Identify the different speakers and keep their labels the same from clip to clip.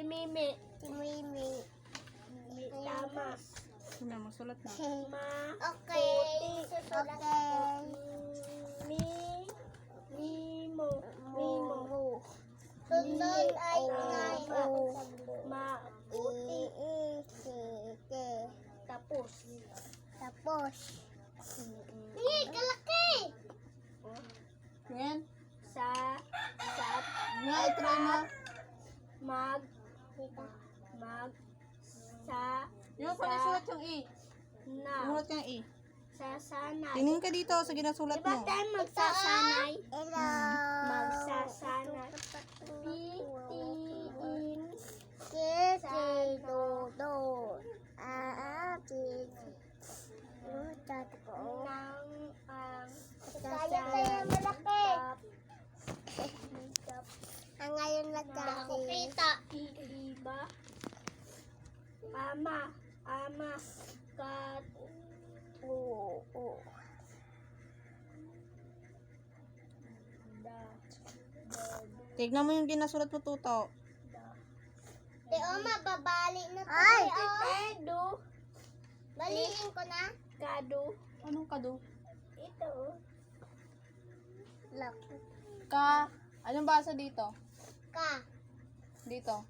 Speaker 1: Mimi. Tama.
Speaker 2: Sino magsulat na?
Speaker 1: Okay. Mimo. Sunod ay maputi. Tapos. Hindi, kalaki.
Speaker 2: Yan. Nga, itry mo. Yung pala sulat yung E. Sulat ka yung E.
Speaker 1: Sasanay.
Speaker 2: Tingin ka dito sa ginasulat
Speaker 1: Diba
Speaker 2: mo.
Speaker 1: tayo magsasanay? Hello. Magsasanay. Pitiin. Dodo. Nang ang ang ngayon nagkakita. Iba. Ama. Kat.
Speaker 2: Tignan mo yung ginasulat mo, Tuto.
Speaker 1: Oma, babalik na to. Ay! Kado. Baliin ko na. Kado.
Speaker 2: Anong kado?
Speaker 1: Ito. Look.
Speaker 2: Ka. Anong basa dito?
Speaker 1: Ka.
Speaker 2: Dito.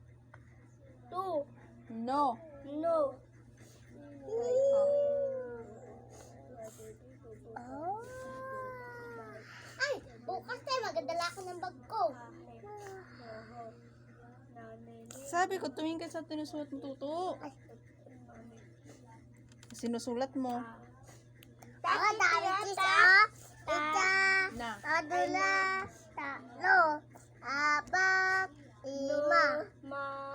Speaker 1: Tu.
Speaker 2: No.
Speaker 1: No. Ay, bukas tayo magdadala ako ng bag ko.
Speaker 2: Sabi ko, tumingin ka sa tinusulat mo, Tuto. Sinusulat mo. Na.
Speaker 1: Adula, tatlo, apat, lima,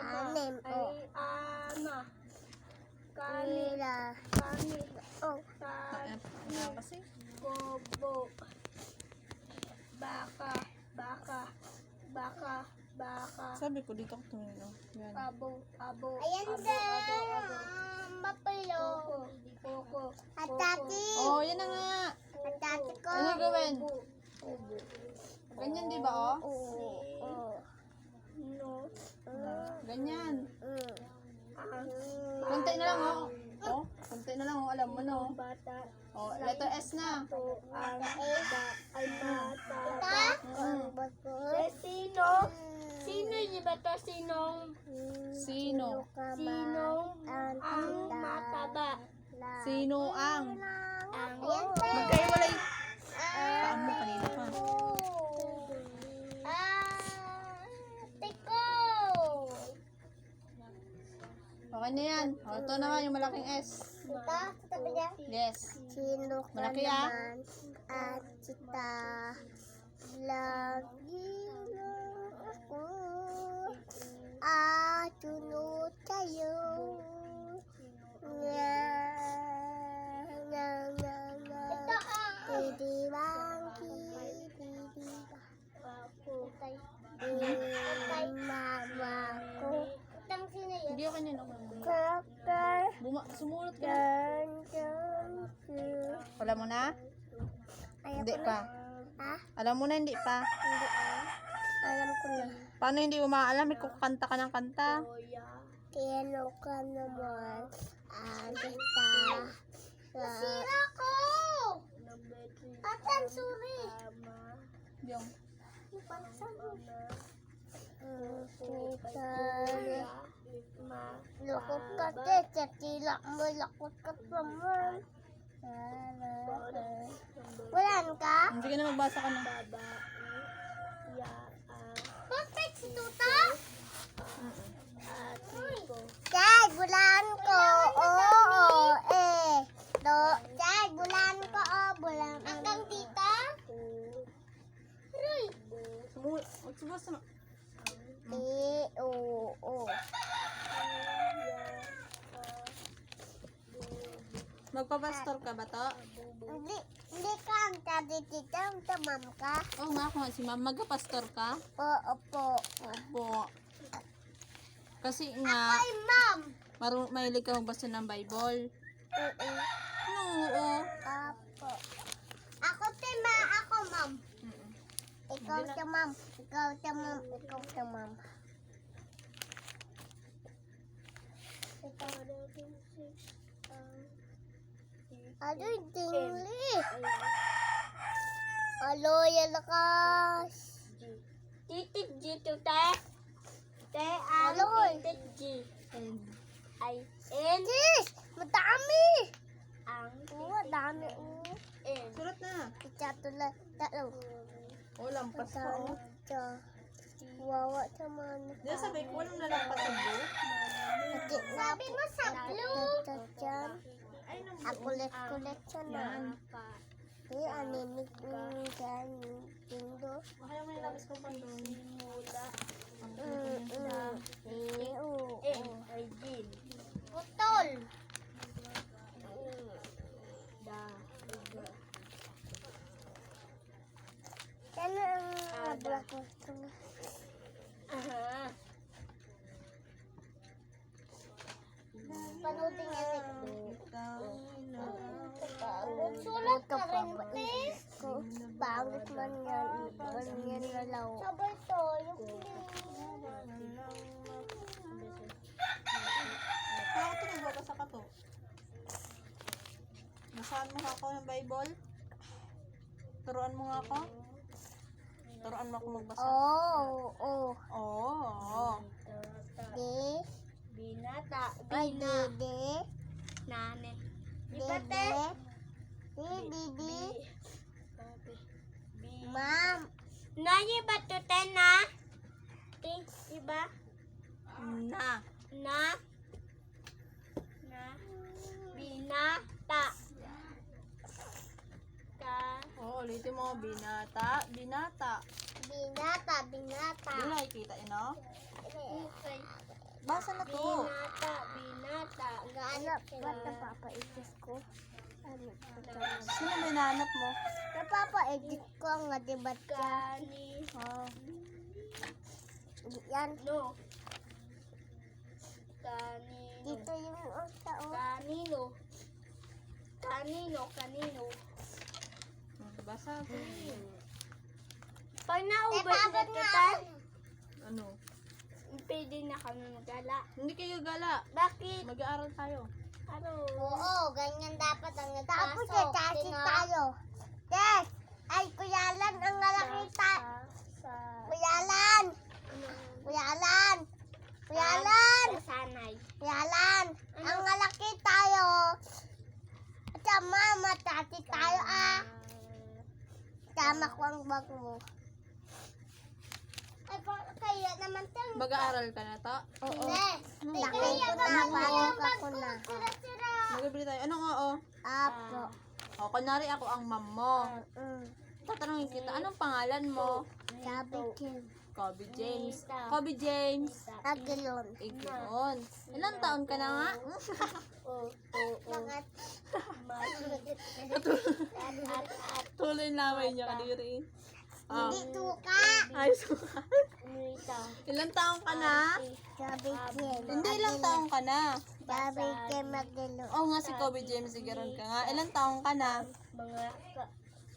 Speaker 1: anim, ama, kanila,
Speaker 2: Kasi.
Speaker 1: bobo, baka,
Speaker 2: Sabi ko, dito ko tumingin. Oh. Yan.
Speaker 1: abo, ayan daw, mapilo, atati,
Speaker 2: Oh, yan na nga.
Speaker 1: atati ko,
Speaker 2: Ano gawin? Ganyan, di ba, oh?
Speaker 1: no,
Speaker 2: Ganyan. Konti na lang, oh. Oh, konti na lang, oh. Alam mo, no?
Speaker 1: bata,
Speaker 2: Oh, letter S na.
Speaker 1: ang ay mataba. Sino? Sino yung bata? Sinong
Speaker 2: Sino?
Speaker 1: ang mataba?
Speaker 2: Sino ang?
Speaker 1: Magkaiwalay.
Speaker 2: Paan mo kanina pa?
Speaker 1: Tiko.
Speaker 2: Okay na yan. O, ito naman yung malaking S.
Speaker 1: Ito, sa tabi niya.
Speaker 2: Yes.
Speaker 1: Sino ka
Speaker 2: Malaki, ah.
Speaker 1: naman at kita lagi lang ako at sunod kayo kidibang mama ko
Speaker 2: Hindi ako kanina.
Speaker 1: kakay
Speaker 2: Sumulat ka na. Wala mo na? Hindi pa.
Speaker 1: Ha?
Speaker 2: Alam mo na, hindi pa.
Speaker 1: Hindi alam ko na.
Speaker 2: Paano hindi mo maalam? Kanta ka ng kanta.
Speaker 1: Sino ka naman ang kita nasira ko! Atan, sorry!
Speaker 2: Yung.
Speaker 1: Lakot ka, tilak mo, lakot ka naman. Walaan ka?
Speaker 2: Hindi ka na magbasa ka na.
Speaker 1: Perfect si Tuta? Dad, bulaan ko. Oo, Dad, bulaan ko. Bulaan. Hanggang tita? Roy.
Speaker 2: Magsubasa na.
Speaker 1: Oo.
Speaker 2: Magpapastor ka ba to?
Speaker 1: Hindi ka ang tadi tita, ang tamam ka.
Speaker 2: Oo nga, kung si ma'am, magpapastor ka?
Speaker 1: Oo po.
Speaker 2: Opo. Kasi nga,
Speaker 1: Ay, ma'am.
Speaker 2: mahilig ka magbasa ng Bible.
Speaker 1: Oo.
Speaker 2: Oo.
Speaker 1: Apo. Ako, ma'am. Ikaw ta, ma'am. Ikaw ta, ma'am. Adoy, tingli. Aloy, lakas.
Speaker 2: Titik G to te. Te ang
Speaker 1: Aloy.
Speaker 2: titik G. Ay N
Speaker 1: Sis, madami.
Speaker 2: ang
Speaker 1: Oo, dami.
Speaker 2: N.
Speaker 3: Sulat na.
Speaker 1: Tatlo.
Speaker 3: O, lampas pa.
Speaker 1: Dami. Wawa naman.
Speaker 3: Di ba sabi ko, walang lalampas sa blue?
Speaker 1: Sabi mo sa blue. Ang kulit-kulit siya na. Animik dyan. Tindo.
Speaker 3: Kaya may labas ko pa doon.
Speaker 2: N ay Din.
Speaker 1: Putol.
Speaker 2: Da.
Speaker 1: Ano ang abla ko?
Speaker 2: Aha.
Speaker 1: Panoodin niya sulat ka rin, please. Bangot man yan. Ganyan na lang. Sabay to.
Speaker 3: Kaya ito nagbabasa ka to. Nasaan mo nga ako ng Bible? Turuan mo nga ako? Turuan mo ako magbasa?
Speaker 1: Oo.
Speaker 3: Oo.
Speaker 1: Di.
Speaker 2: Binata.
Speaker 1: Ay,
Speaker 2: Bina.
Speaker 1: di.
Speaker 2: Nane.
Speaker 1: Di,
Speaker 2: Di ba te?
Speaker 1: Di.
Speaker 2: Bi.
Speaker 1: Ma'am.
Speaker 2: Nani ba to te na? Ti, diba?
Speaker 3: Na.
Speaker 2: Na. Na. Binata. Ta.
Speaker 3: Oo, ulitin mo. Binata. Binata.
Speaker 1: Binata.
Speaker 3: Hindi nakikita yun, no?
Speaker 2: Okay.
Speaker 3: Basa na to.
Speaker 2: Binata. Binata.
Speaker 1: Ano? Ba't napapa-edit ko? Ano?
Speaker 3: Sino ba hinahanap mo?
Speaker 1: Napapa-edit ko nga, diba siya?
Speaker 2: Kani.
Speaker 3: Ah.
Speaker 1: Yan.
Speaker 2: No. Kanino.
Speaker 1: Dito yung tao.
Speaker 2: Kanino. Kanino.
Speaker 3: Basa.
Speaker 2: Pag naubos na
Speaker 1: Tapos
Speaker 2: to
Speaker 1: nga
Speaker 2: tayo,
Speaker 3: Ano?
Speaker 2: pwede na kami magala.
Speaker 3: Hindi kayo gala.
Speaker 2: Bakit?
Speaker 3: Mag-aaral tayo.
Speaker 2: Ano?
Speaker 1: Oo, ganyan dapat ang nagpasok. Tapos tayo tayo. Yes! Ay, kuyalan ang nalakita. Kuyalan! Kuyalan! Kuyalan!
Speaker 2: Sanay.
Speaker 1: Kuyalan! Ang nalaki tayo. At sa mama, tati tayo Tama ko ang bag mo. Ay, kaya naman tayo.
Speaker 3: Mag-aaral ka na to?
Speaker 1: Oo. Laki ko na, bago ko na.
Speaker 3: Magabili tayo. Ano nga, oh?
Speaker 1: Apo.
Speaker 3: O, kunwari ako ang mom mo. Tatanungin kita, anong pangalan mo?
Speaker 1: Sabi Kim.
Speaker 3: Kobe James. Kobe James.
Speaker 1: Agilon.
Speaker 3: Ignoon. Ilang taon ka na nga?
Speaker 1: Bakit?
Speaker 3: Tuloy laway niya kadiri. Oh.
Speaker 1: Hindi tuka.
Speaker 3: Ay, suka. Ilang taon ka na?
Speaker 1: Sabi Kim.
Speaker 3: Hindi, ilang taon ka na.
Speaker 1: Sabi Kim Agilon.
Speaker 3: Oo nga si Kobe James, sigaron ka nga. Ilang taon ka na?
Speaker 2: Mga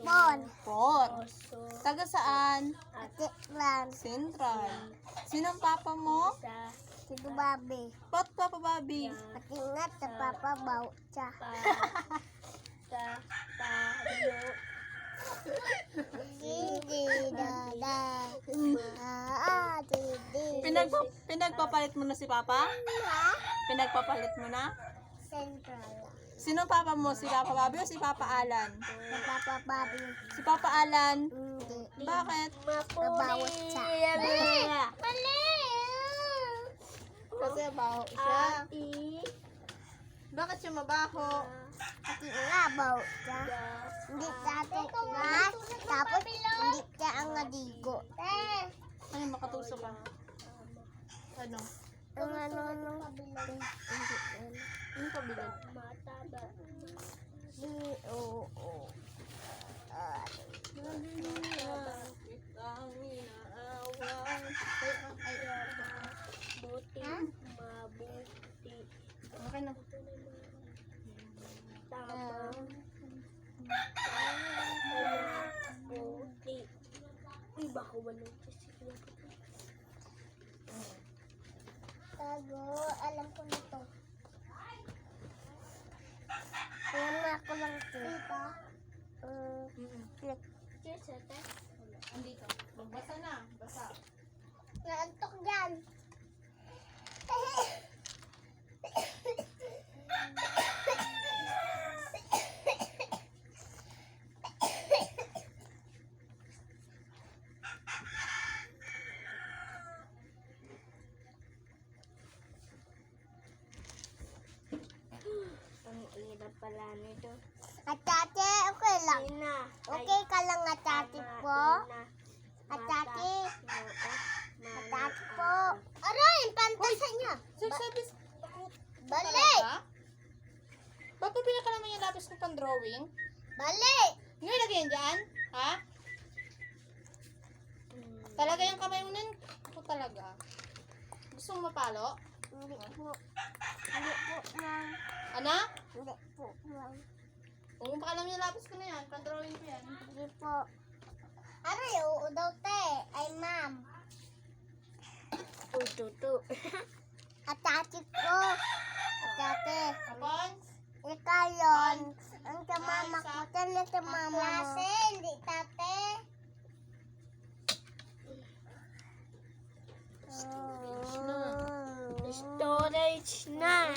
Speaker 1: Bon.
Speaker 3: 4.
Speaker 2: oso.
Speaker 3: Taga saan?
Speaker 1: Tiklan.
Speaker 3: Central. Sinong papa mo?
Speaker 2: Sa
Speaker 1: Si Dubabi.
Speaker 3: Pot Papa Bobby.
Speaker 1: Patingat sa Papa Baucha.
Speaker 2: tayo.
Speaker 1: Didi dada. Didi.
Speaker 3: Pinagpapalit mo na si Papa? Pinagpapalit mo na?
Speaker 1: Central.
Speaker 3: Sinong papa mo? Si Papa Bobby o si Papa Alan?
Speaker 1: Sa Papa Babi.
Speaker 3: Si Papa Alan?
Speaker 1: Hindi.
Speaker 3: Bakit?
Speaker 1: Mabawat siya. Mali!
Speaker 3: Kasi mabaho siya.
Speaker 2: Ati.
Speaker 3: Bakit siya mabaho?
Speaker 1: At labaw siya. Hindi dati gas. Tapos hindi siya ang nadigo.
Speaker 3: Ay, makatuso ka. Ano?
Speaker 1: Ang ano.
Speaker 3: Ano kabilang?
Speaker 2: Mataba.
Speaker 1: Oo.
Speaker 3: Kitang inaawan.
Speaker 2: Buti. Mabuti.
Speaker 3: Okay na.
Speaker 2: Tama. Buti. Uy, baka walang kasi.
Speaker 1: Tago, alam ko na to. Ayan na ako lang dito. Click.
Speaker 2: Cheers, ate.
Speaker 3: Andito. Magbasa na. Basa.
Speaker 1: Naantok dyan.
Speaker 2: Ang hirap pala nito.
Speaker 1: Atate, okay lang.
Speaker 2: Ina.
Speaker 1: Okay ka lang, atate po. Atate. Atate po. Aray, pantasan niya.
Speaker 3: Sabi
Speaker 1: Balik.
Speaker 3: talaga? Ba't pa pinaka naman yung lapis ko pang drawing?
Speaker 1: Balik.
Speaker 3: Ngayon lagyan dyan? Ha? Talaga yung kamay mo nun? Ako talaga. Gusto mo mapalo?
Speaker 1: Hindi po. Hindi po, ma'am.
Speaker 3: Ano?
Speaker 1: Hindi po, ma'am.
Speaker 3: Kung pakalam yung lapis ko na yan, pang drawing ko yan.
Speaker 1: Hindi po. Aray, oo daw, te. Ay, ma'am.
Speaker 2: Tutu.
Speaker 1: Atate po. Atate.
Speaker 3: Tapos?
Speaker 1: Ikaw yun. Ang sa mama ko. Tala sa mama mo. Klase, hindi tate.
Speaker 2: Storage na.